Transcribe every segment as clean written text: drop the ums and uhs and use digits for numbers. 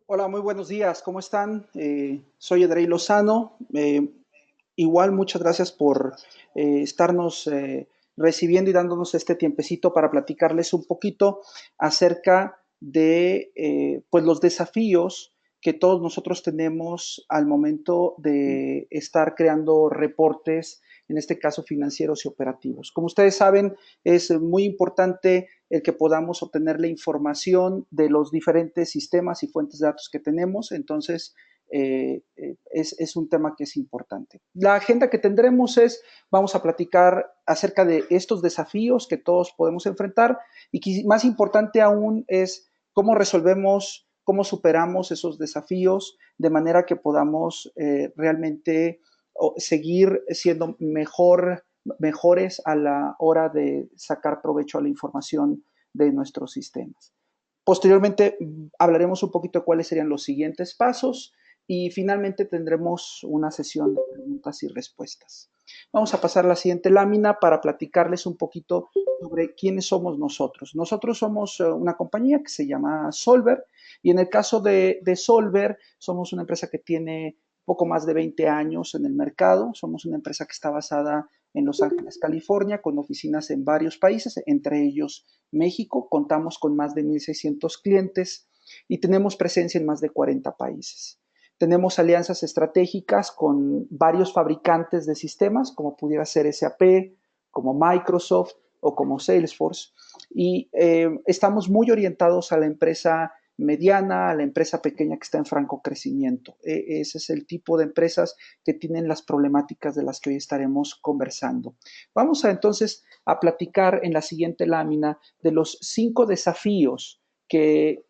Hola, muy buenos días, ¿cómo están? Soy Edrey Lozano. Igual, muchas gracias por estarnos recibiendo y dándonos este tiempecito para platicarles un poquito acerca de pues los desafíos que todos nosotros tenemos al momento de estar creando reportes, en este caso financieros y operativos. Como ustedes saben, es muy importante el que podamos obtener la información de los diferentes sistemas y fuentes de datos que tenemos. Entonces, es un tema que es importante. La agenda que tendremos es, vamos a platicar acerca de estos desafíos que todos podemos enfrentar y que más importante aún es cómo resolvemos, cómo superamos esos desafíos de manera que podamos realmente seguir siendo mejores a la hora de sacar provecho a la información de nuestros sistemas. Posteriormente hablaremos un poquito de cuáles serían los siguientes pasos y finalmente tendremos una sesión de preguntas y respuestas. Vamos a pasar a la siguiente lámina para platicarles un poquito sobre quiénes somos nosotros. Nosotros somos una compañía que se llama Solver y en el caso de Solver somos una empresa que tiene poco más de 20 años en el mercado. Somos una empresa que está basada en Los Ángeles, California, con oficinas en varios países, entre ellos México. Contamos con más de 1,600 clientes y tenemos presencia en más de 40 países. Tenemos alianzas estratégicas con varios fabricantes de sistemas, como pudiera ser SAP, como Microsoft o como Salesforce, y estamos muy orientados a la empresa mediana, a la empresa pequeña que está en franco crecimiento. Ese es el tipo de empresas que tienen las problemáticas de las que hoy estaremos conversando. Vamos entonces a platicar en la siguiente lámina de los 5 desafíos que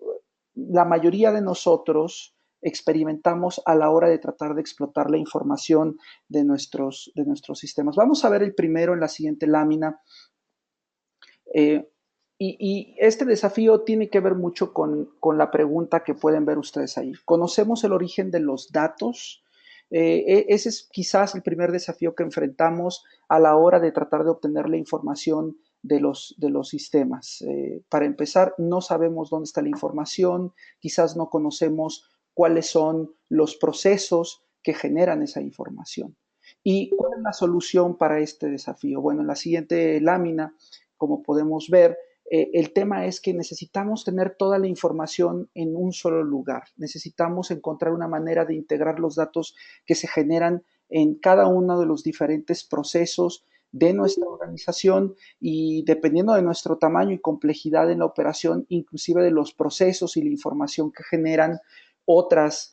la mayoría de nosotros experimentamos a la hora de tratar de explotar la información de nuestros sistemas. Vamos a ver el primero en la siguiente lámina. Eh, y este desafío tiene que ver mucho con la pregunta que pueden ver ustedes ahí. ¿Conocemos el origen de los datos? Ese es quizás el primer desafío que enfrentamos a la hora de tratar de obtener la información de los sistemas. Para empezar, no sabemos dónde está la información, quizás no conocemos cuáles son los procesos que generan esa información. ¿Y cuál es la solución para este desafío? Bueno, en la siguiente lámina, como podemos ver, el tema es que necesitamos tener toda la información en un solo lugar. Necesitamos encontrar una manera de integrar los datos que se generan en cada uno de los diferentes procesos de nuestra organización y dependiendo de nuestro tamaño y complejidad en la operación, inclusive de los procesos y la información que generan otras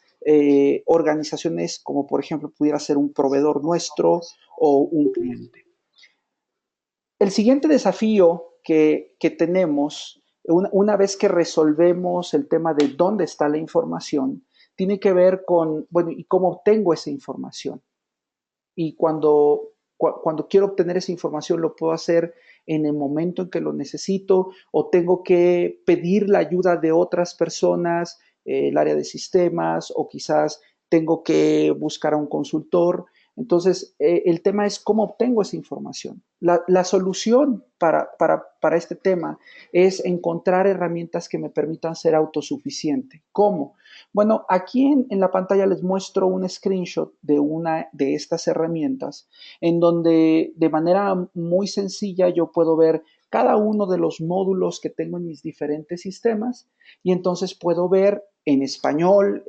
organizaciones, como por ejemplo pudiera ser un proveedor nuestro o un cliente. El siguiente desafío que tenemos, una vez que resolvemos el tema de dónde está la información, tiene que ver con, bueno, ¿y cómo obtengo esa información? Y cuando quiero obtener esa información lo puedo hacer en el momento en que lo necesito o tengo que pedir la ayuda de otras personas, el área de sistemas o quizás tengo que buscar a un consultor. Entonces, el tema es cómo obtengo esa información. La solución para este tema es encontrar herramientas que me permitan ser autosuficiente. ¿Cómo? Bueno, aquí en la pantalla les muestro un screenshot de una de estas herramientas en donde de manera muy sencilla yo puedo ver cada uno de los módulos que tengo en mis diferentes sistemas y entonces puedo ver en español,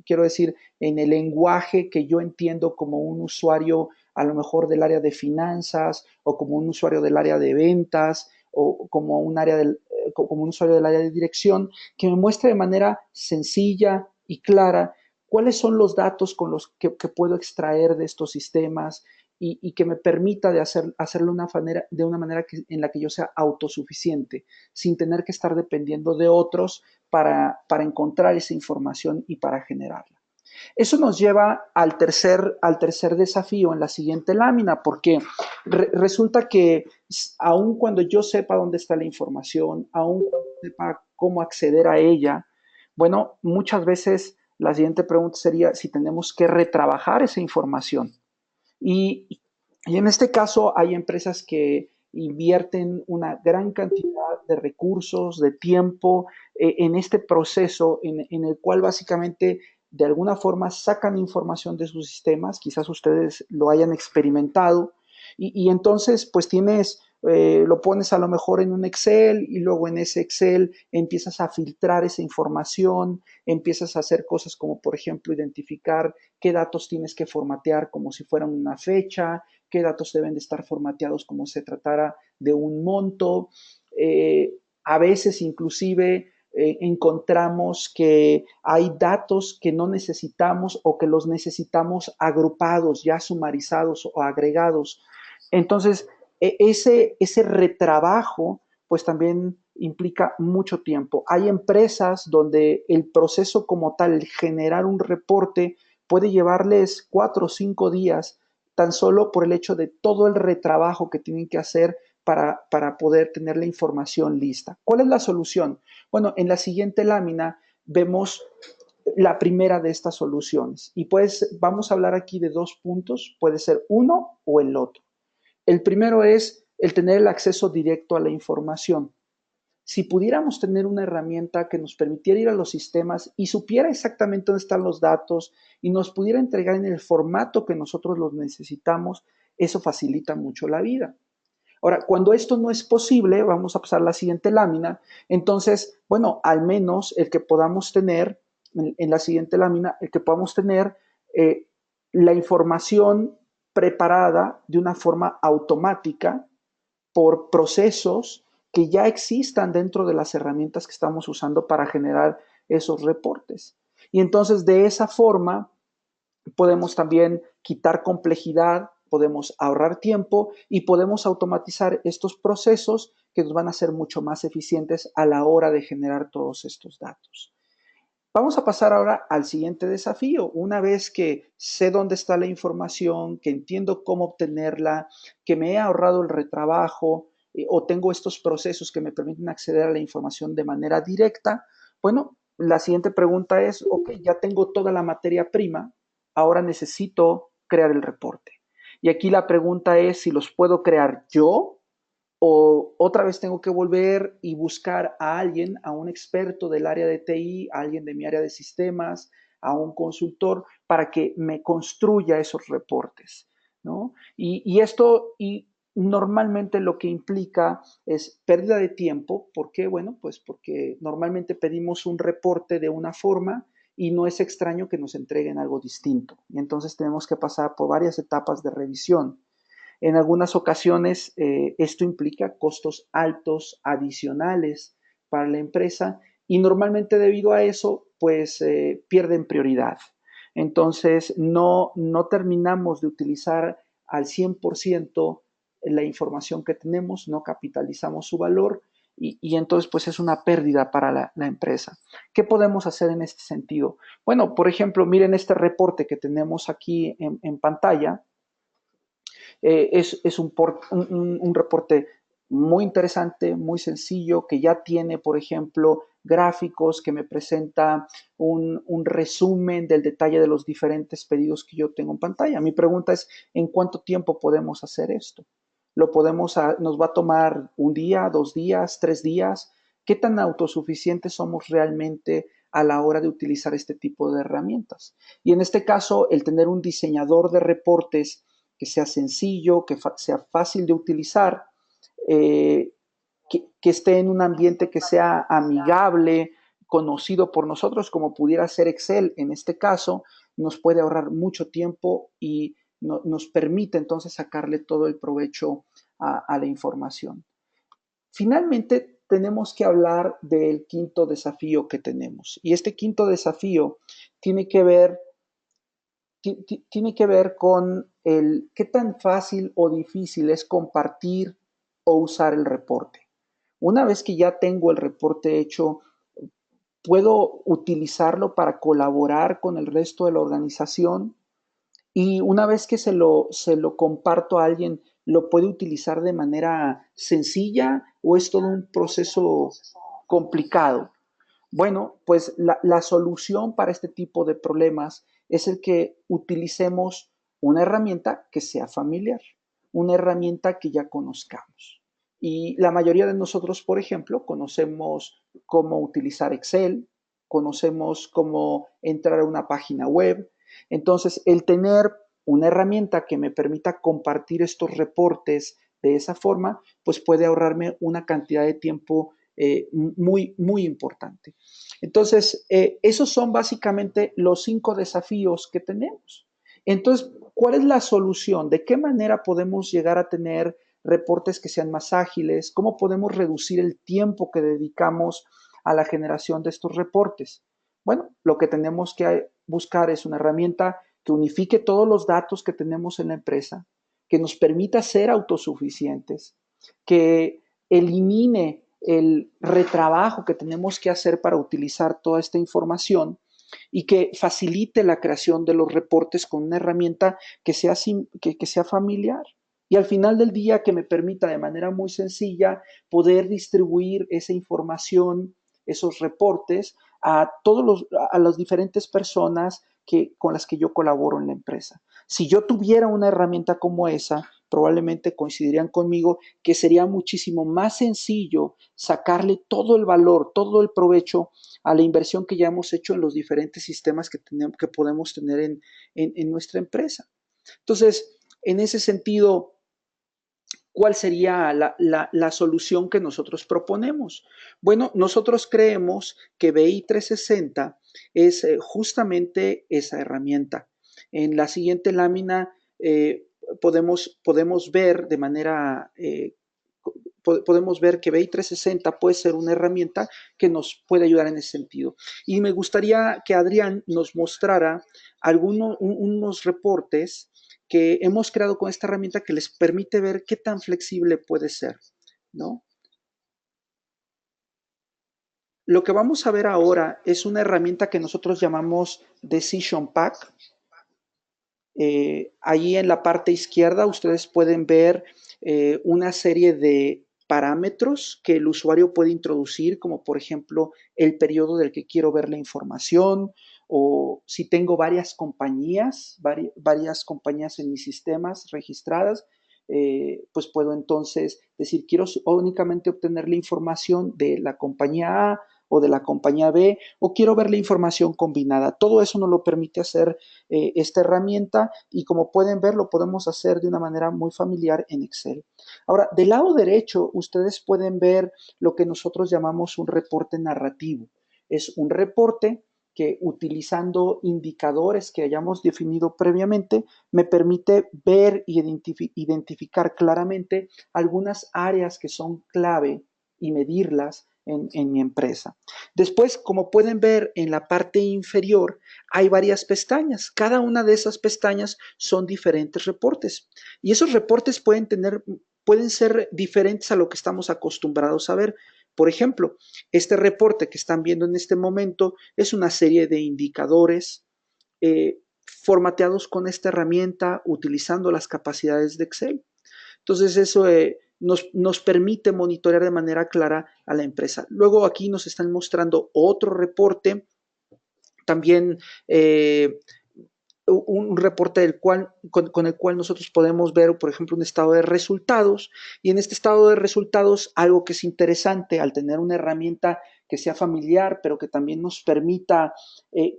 quiero decir, en el lenguaje que yo entiendo como un usuario a lo mejor del área de finanzas o como un usuario del área de ventas o como como un usuario del área de dirección, que me muestre de manera sencilla y clara cuáles son los datos con los que puedo extraer de estos sistemas y que me permita hacerlo de una manera en la que yo sea autosuficiente, sin tener que estar dependiendo de otros para encontrar esa información y para generarla. Eso nos lleva al tercer desafío en la siguiente lámina, porque resulta que aun cuando yo sepa dónde está la información, aun cuando sepa cómo acceder a ella, bueno, muchas veces la siguiente pregunta sería si tenemos que retrabajar esa información. Y, y en este caso hay empresas que invierten una gran cantidad de recursos, de tiempo en este proceso en el cual básicamente de alguna forma sacan información de sus sistemas, quizás ustedes lo hayan experimentado, y entonces pues lo pones a lo mejor en un Excel y luego en ese Excel empiezas a filtrar esa información, empiezas a hacer cosas como por ejemplo identificar qué datos tienes que formatear como si fueran una fecha, qué datos deben de estar formateados como se tratara de un monto. A veces inclusive encontramos que hay datos que no necesitamos o que los necesitamos agrupados, ya sumarizados o agregados. Entonces, ese retrabajo, pues también implica mucho tiempo. Hay empresas donde el proceso como tal, el generar un reporte, puede llevarles 4 o 5 días, tan solo por el hecho de todo el retrabajo que tienen que hacer para poder tener la información lista. ¿Cuál es la solución? Bueno, en la siguiente lámina vemos la primera de estas soluciones. Y pues vamos a hablar aquí de 2 puntos, puede ser uno o el otro. El primero es el tener el acceso directo a la información. Si pudiéramos tener una herramienta que nos permitiera ir a los sistemas y supiera exactamente dónde están los datos y nos pudiera entregar en el formato que nosotros los necesitamos, eso facilita mucho la vida. Ahora, cuando esto no es posible, vamos a pasar a la siguiente lámina, entonces, bueno, al menos el que podamos tener, en la siguiente lámina, el que podamos tener la información preparada de una forma automática por procesos que ya existan dentro de las herramientas que estamos usando para generar esos reportes. Y entonces de esa forma podemos también quitar complejidad, podemos ahorrar tiempo y podemos automatizar estos procesos que nos van a ser mucho más eficientes a la hora de generar todos estos datos. Vamos a pasar ahora al siguiente desafío. Una vez que sé dónde está la información, que entiendo cómo obtenerla, que me he ahorrado el retrabajo o tengo estos procesos que me permiten acceder a la información de manera directa, bueno, la siguiente pregunta es, ok, ya tengo toda la materia prima, ahora necesito crear el reporte. Y aquí la pregunta es si los puedo crear yo o otra vez tengo que volver y buscar a alguien, a un experto del área de TI, a alguien de mi área de sistemas, a un consultor, para que me construya esos reportes, ¿no? Y normalmente lo que implica es pérdida de tiempo. ¿Por qué? Bueno, pues porque normalmente pedimos un reporte de una forma y no es extraño que nos entreguen algo distinto. Y entonces tenemos que pasar por varias etapas de revisión. En algunas ocasiones esto implica costos altos adicionales para la empresa y normalmente debido a eso pues pierden prioridad. Entonces no terminamos de utilizar al 100% la información que tenemos, no capitalizamos su valor y entonces pues es una pérdida para la empresa. ¿Qué podemos hacer en este sentido? Bueno, por ejemplo, miren este reporte que tenemos aquí en pantalla. Es un reporte muy interesante, muy sencillo, que ya tiene, por ejemplo, gráficos que me presenta un resumen del detalle de los diferentes pedidos que yo tengo en pantalla. Mi pregunta es, ¿en cuánto tiempo podemos hacer esto? Nos va a tomar un día, 2 días, 3 días. ¿Qué tan autosuficientes somos realmente a la hora de utilizar este tipo de herramientas? Y en este caso, el tener un diseñador de reportes que sea sencillo, que sea fácil de utilizar, eh, que esté en un ambiente que sea amigable, conocido por nosotros, como pudiera ser Excel en este caso, nos puede ahorrar mucho tiempo y nos permite entonces sacarle todo el provecho a la información. Finalmente, tenemos que hablar del quinto desafío que tenemos. Y este quinto desafío tiene que ver con el qué tan fácil o difícil es compartir o usar el reporte. Una vez que ya tengo el reporte hecho, puedo utilizarlo para colaborar con el resto de la organización y una vez que se lo comparto a alguien, ¿lo puede utilizar de manera sencilla o es todo un proceso complicado? Bueno, pues la solución para este tipo de problemas es el que utilicemos una herramienta que sea familiar, una herramienta que ya conozcamos. Y la mayoría de nosotros, por ejemplo, conocemos cómo utilizar Excel, conocemos cómo entrar a una página web. Entonces, el tener una herramienta que me permita compartir estos reportes de esa forma, pues puede ahorrarme una cantidad de tiempo muy importante. Entonces, esos son básicamente los 5 desafíos que tenemos. Entonces, ¿cuál es la solución? ¿De qué manera podemos llegar a tener reportes que sean más ágiles? ¿Cómo podemos reducir el tiempo que dedicamos a la generación de estos reportes? Bueno, lo que tenemos que buscar es una herramienta que unifique todos los datos que tenemos en la empresa, que nos permita ser autosuficientes, que elimine el retrabajo que tenemos que hacer para utilizar toda esta información y que facilite la creación de los reportes con una herramienta que sea familiar. Y al final del día que me permita de manera muy sencilla poder distribuir esa información, esos reportes a a las diferentes personas con las que yo colaboro en la empresa. Si yo tuviera una herramienta como esa, probablemente coincidirían conmigo que sería muchísimo más sencillo sacarle todo el valor, todo el provecho a la inversión que ya hemos hecho en los diferentes sistemas que podemos tener en nuestra empresa. Entonces, en ese sentido, ¿cuál sería la solución que nosotros proponemos? Bueno, nosotros creemos que BI 360 es justamente esa herramienta. En la siguiente lámina podemos ver de manera podemos ver que BI 360 puede ser una herramienta que nos puede ayudar en ese sentido. Y me gustaría que Adrián nos mostrara unos reportes que hemos creado con esta herramienta que les permite ver qué tan flexible puede ser, ¿no? Lo que vamos a ver ahora es una herramienta que nosotros llamamos Decision Pack. Ahí en la parte izquierda ustedes pueden ver una serie de parámetros que el usuario puede introducir, como por ejemplo el periodo del que quiero ver la información, o si tengo varias compañías en mis sistemas registradas, pues puedo entonces decir, quiero únicamente obtener la información de la compañía A o de la compañía B, o quiero ver la información combinada. Todo eso nos lo permite hacer esta herramienta y como pueden ver lo podemos hacer de una manera muy familiar en Excel. Ahora, del lado derecho ustedes pueden ver lo que nosotros llamamos un reporte narrativo. Es un reporte que utilizando indicadores que hayamos definido previamente me permite ver y identificar claramente algunas áreas que son clave y medirlas en mi empresa. Después, como pueden ver en la parte inferior, hay varias pestañas. Cada una de esas pestañas son diferentes reportes. Y esos reportes pueden ser diferentes a lo que estamos acostumbrados a ver. Por ejemplo, este reporte que están viendo en este momento es una serie de indicadores formateados con esta herramienta utilizando las capacidades de Excel. Entonces eso nos permite monitorear de manera clara a la empresa. Luego aquí nos están mostrando otro reporte, también un reporte con el cual nosotros podemos ver, por ejemplo, un estado de resultados. Y en este estado de resultados, algo que es interesante al tener una herramienta que sea familiar, pero que también nos permita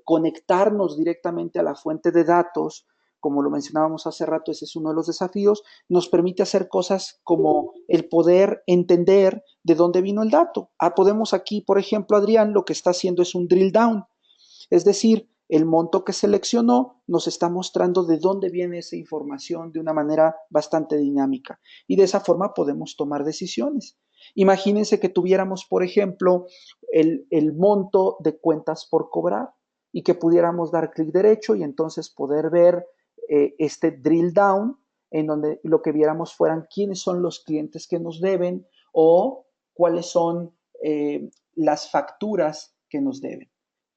conectarnos directamente a la fuente de datos, como lo mencionábamos hace rato, ese es uno de los desafíos, nos permite hacer cosas como el poder entender de dónde vino el dato. Podemos aquí, por ejemplo, Adrián, lo que está haciendo es un drill down, es decir, el monto que seleccionó nos está mostrando de dónde viene esa información de una manera bastante dinámica. Y de esa forma podemos tomar decisiones. Imagínense que tuviéramos, por ejemplo, el monto de cuentas por cobrar y que pudiéramos dar clic derecho y entonces poder ver este drill down en donde lo que viéramos fueran quiénes son los clientes que nos deben o cuáles son las facturas que nos deben.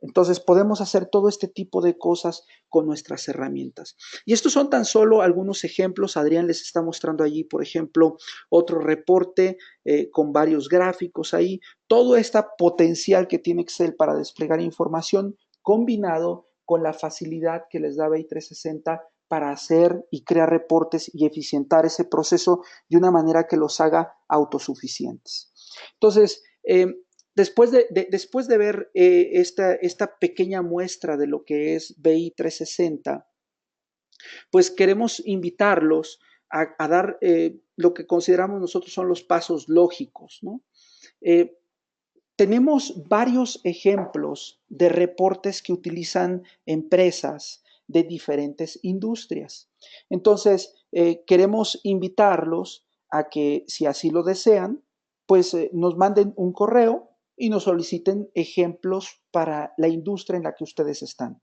Entonces podemos hacer todo este tipo de cosas con nuestras herramientas. Y estos son tan solo algunos ejemplos. Adrián les está mostrando allí, por ejemplo, otro reporte con varios gráficos ahí. Todo este potencial que tiene Excel para desplegar información combinado con la facilidad que les da BI 360 para hacer y crear reportes y eficientar ese proceso de una manera que los haga autosuficientes. Entonces, después de ver esta pequeña muestra de lo que es BI 360, pues queremos invitarlos a dar lo que consideramos nosotros son los pasos lógicos, ¿no? Tenemos varios ejemplos de reportes que utilizan empresas de diferentes industrias. Entonces, queremos invitarlos a que, si así lo desean, pues nos manden un correo y nos soliciten ejemplos para la industria en la que ustedes están.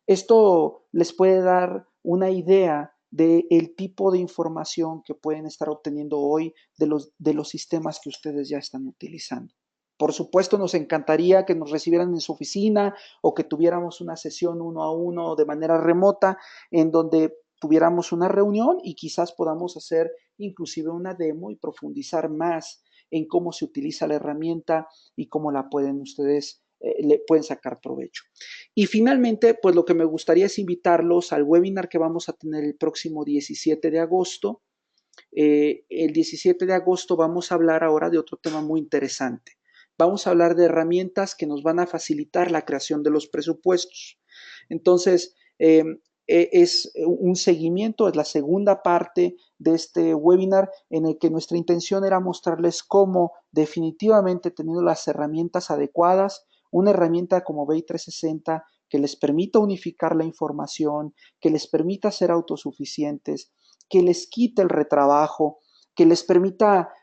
Esto les puede dar una idea del tipo de información que pueden estar obteniendo hoy de los sistemas que ustedes ya están utilizando. Por supuesto, nos encantaría que nos recibieran en su oficina o que tuviéramos una sesión uno a uno de manera remota en donde tuviéramos una reunión y quizás podamos hacer inclusive una demo y profundizar más en cómo se utiliza la herramienta y cómo la pueden ustedes, le pueden sacar provecho. Y finalmente, pues lo que me gustaría es invitarlos al webinar que vamos a tener el próximo 17 de agosto. El 17 de agosto vamos a hablar ahora de otro tema muy interesante. Vamos a hablar de herramientas que nos van a facilitar la creación de los presupuestos. Entonces, es un seguimiento, es la segunda parte de este webinar en el que nuestra intención era mostrarles cómo definitivamente teniendo las herramientas adecuadas, una herramienta como BI 360 que les permita unificar la información, que les permita ser autosuficientes, que les quite el retrabajo, que les permita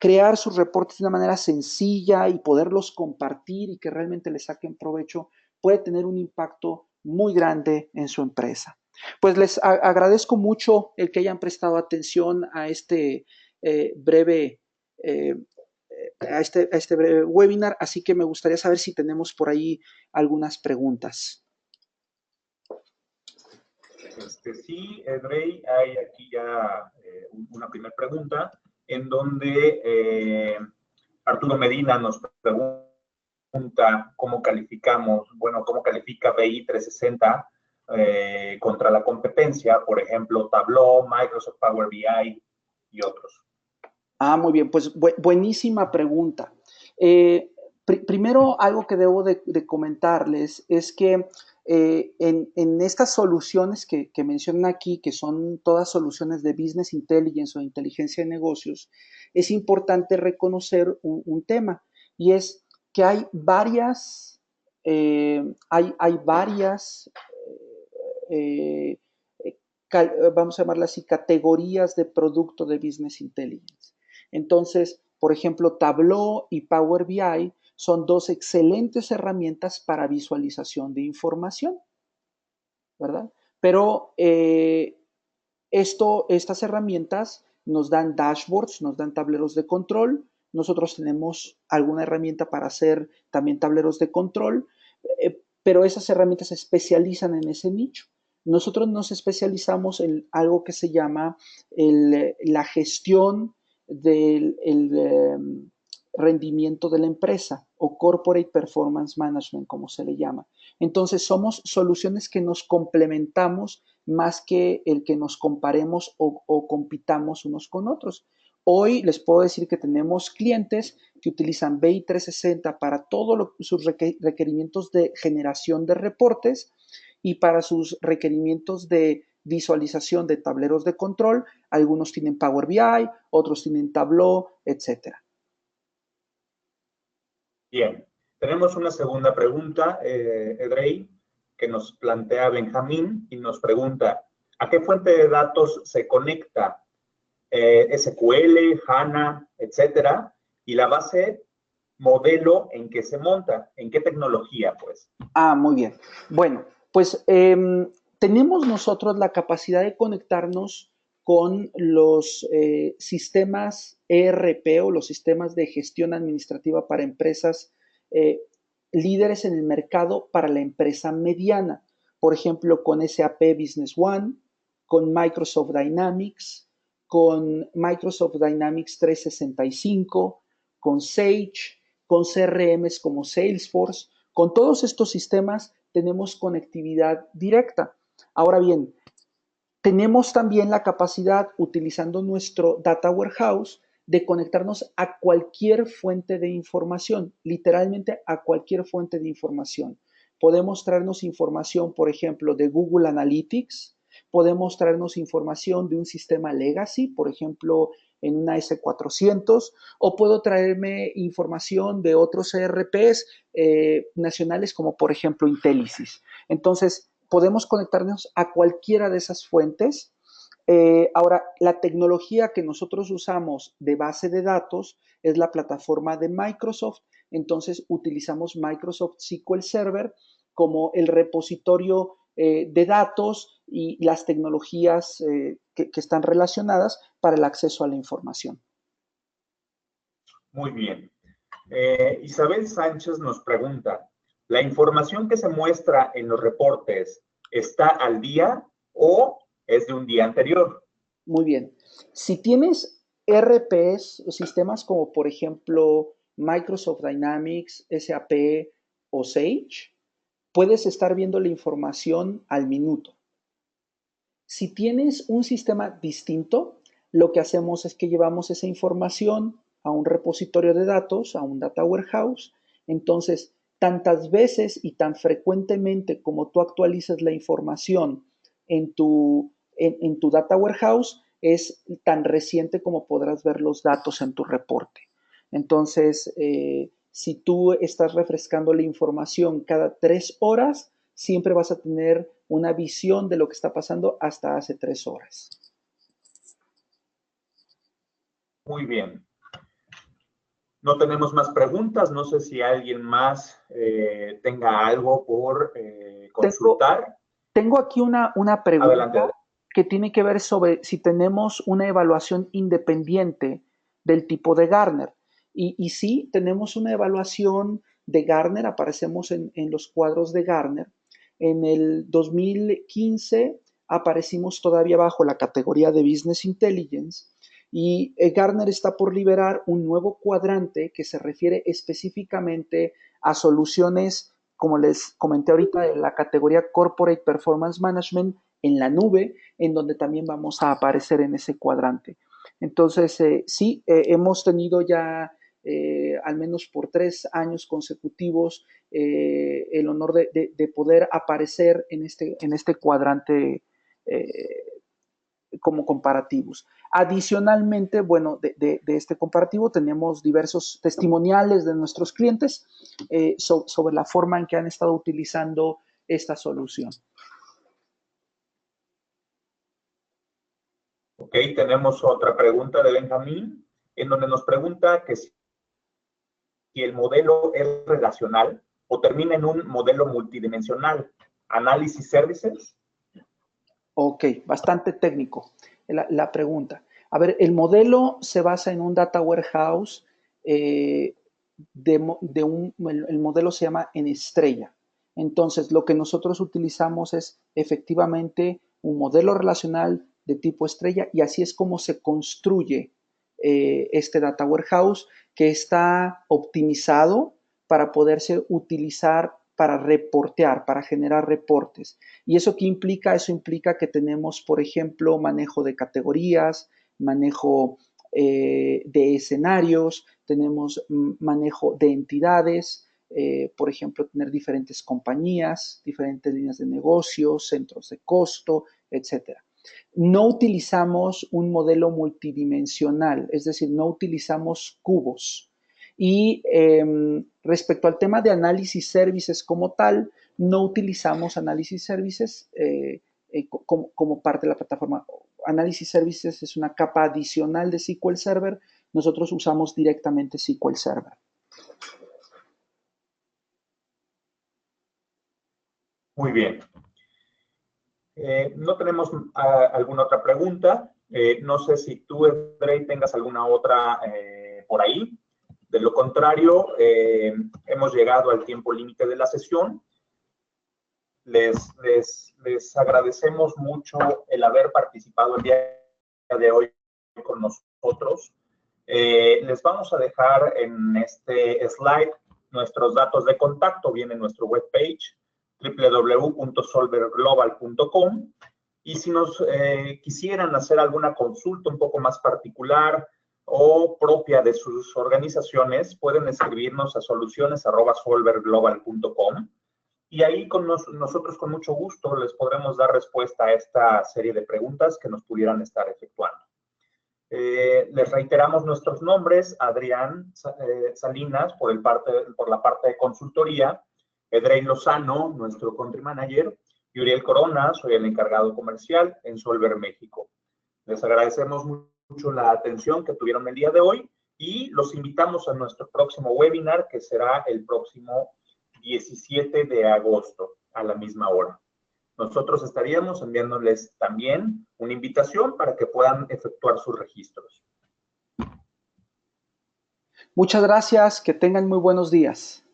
crear sus reportes de una manera sencilla y poderlos compartir y que realmente les saquen provecho, puede tener un impacto muy grande en su empresa. Pues les agradezco mucho el que hayan prestado atención a este breve a este breve webinar, así que me gustaría saber si tenemos por ahí algunas preguntas. Sí, Drey, hay aquí ya una primera pregunta en donde Arturo Medina nos pregunta cómo calificamos, bueno, cómo califica BI 360 contra la competencia, por ejemplo, Tableau, Microsoft Power BI y otros. Muy bien, pues buenísima pregunta. Primero, algo que debo de comentarles es que en estas soluciones que mencionan aquí, que son todas soluciones de Business Intelligence o inteligencia de negocios, es importante reconocer un tema y es que hay varias, eh, vamos a llamarlas así, categorías de producto de Business Intelligence. Entonces, por ejemplo, Tableau y Power BI son dos excelentes herramientas para visualización de información, ¿verdad? Pero estas herramientas nos dan dashboards, nos dan tableros de control. Nosotros tenemos alguna herramienta para hacer también tableros de control, pero esas herramientas se especializan en ese nicho. Nosotros nos especializamos en algo que se llama la gestión del rendimiento de la empresa o Corporate Performance Management, como se le llama. Entonces, somos soluciones que nos complementamos más que el que nos comparemos o compitamos unos con otros. Hoy les puedo decir que tenemos clientes que utilizan BI 360 para todos sus requerimientos de generación de reportes y para sus requerimientos de visualización de tableros de control. Algunos tienen Power BI, otros tienen Tableau, etcétera. Bien, tenemos una segunda pregunta, Edrey, que nos plantea Benjamín y nos pregunta, ¿a qué fuente de datos se conecta SQL, HANA, etcétera? Y la base modelo en que se monta, ¿en qué tecnología, pues? Muy bien. Bueno, pues tenemos nosotros la capacidad de conectarnos con los sistemas ERP o los sistemas de gestión administrativa para empresas líderes en el mercado para la empresa mediana. Por ejemplo, con SAP Business One, con Microsoft Dynamics, con Microsoft Dynamics 365, con Sage, con CRMs como Salesforce. Con todos estos sistemas tenemos conectividad directa. Ahora bien, Tenemos también la capacidad, utilizando nuestro Data Warehouse, de conectarnos a cualquier fuente de información, literalmente a cualquier fuente de información. Podemos traernos información, por ejemplo, de Google Analytics, podemos traernos información de un sistema legacy, por ejemplo, en una S400, o puedo traerme información de otros ERPs nacionales, como por ejemplo Intelisys. Entonces, podemos conectarnos a cualquiera de esas fuentes. Ahora, la tecnología que nosotros usamos de base de datos es la plataforma de Microsoft. Entonces, utilizamos Microsoft SQL Server como el repositorio de datos y las tecnologías que están relacionadas para el acceso a la información. Muy bien. Isabel Sánchez nos pregunta, ¿la información que se muestra en los reportes está al día o es de un día anterior? Muy bien. Si tienes ERPs, sistemas como por ejemplo Microsoft Dynamics, SAP o Sage, puedes estar viendo la información al minuto. Si tienes un sistema distinto, lo que hacemos es que llevamos esa información a un repositorio de datos, a un data warehouse. Entonces, tantas veces y tan frecuentemente como tú actualizas la información en tu data warehouse, es tan reciente como podrás ver los datos en tu reporte. Entonces, si tú estás refrescando la información cada 3 horas, siempre vas a tener una visión de lo que está pasando hasta hace 3 horas. Muy bien. No tenemos más preguntas. No sé si alguien más tenga algo por consultar. Tengo aquí una pregunta. Adelante. Que tiene que ver sobre si tenemos una evaluación independiente del tipo de Gartner. Y sí, tenemos una evaluación de Gartner, aparecemos en los cuadros de Gartner. En el 2015 aparecimos todavía bajo la categoría de Business Intelligence y Gartner está por liberar un nuevo cuadrante que se refiere específicamente a soluciones, como les comenté ahorita, de la categoría Corporate Performance Management en la nube, en donde también vamos a aparecer en ese cuadrante. Entonces, sí, hemos tenido ya al menos por 3 años consecutivos el honor de poder aparecer en este cuadrante como comparativos. Adicionalmente, bueno, de este comparativo tenemos diversos testimoniales de nuestros clientes sobre la forma en que han estado utilizando esta solución. Ok, tenemos otra pregunta de Benjamín, en donde nos pregunta que si el modelo es relacional o termina en un modelo multidimensional. ¿Análisis services? Ok, bastante técnico la pregunta. A ver, el modelo se basa en un data warehouse, el modelo se llama en estrella. Entonces, lo que nosotros utilizamos es efectivamente un modelo relacional de tipo estrella y así es como se construye este data warehouse que está optimizado para poderse utilizar para reportear, para generar reportes. ¿Y eso qué implica? Eso implica que tenemos, por ejemplo, manejo de categorías, manejo de escenarios, tenemos manejo de entidades, por ejemplo, tener diferentes compañías, diferentes líneas de negocio, centros de costo, etcétera. No utilizamos un modelo multidimensional, es decir, no utilizamos cubos. Y respecto al tema de análisis services como tal, no utilizamos análisis services como parte de la plataforma. Análisis services es una capa adicional de SQL Server. Nosotros usamos directamente SQL Server. Muy bien. No tenemos alguna otra pregunta. No sé si tú, Edrey, tengas alguna otra por ahí. De lo contrario, hemos llegado al tiempo límite de la sesión. Les agradecemos mucho el haber participado el día de hoy con nosotros. Les vamos a dejar en este slide nuestros datos de contacto. Viene en nuestro webpage www.solverglobal.com. Y si nos quisieran hacer alguna consulta un poco más particular o propia de sus organizaciones, pueden escribirnos a soluciones@solverglobal.com y ahí nosotros con mucho gusto les podremos dar respuesta a esta serie de preguntas que nos pudieran estar efectuando. Les reiteramos nuestros nombres: Adrián Salinas por la parte de consultoría, Edrey Lozano, nuestro country manager, y Uriel Corona, soy el encargado comercial en Solver México. Les agradecemos mucho la atención que tuvieron el día de hoy y los invitamos a nuestro próximo webinar, que será el próximo 17 de agosto a la misma hora. Nosotros estaríamos enviándoles también una invitación para que puedan efectuar sus registros. Muchas gracias, que tengan muy buenos días.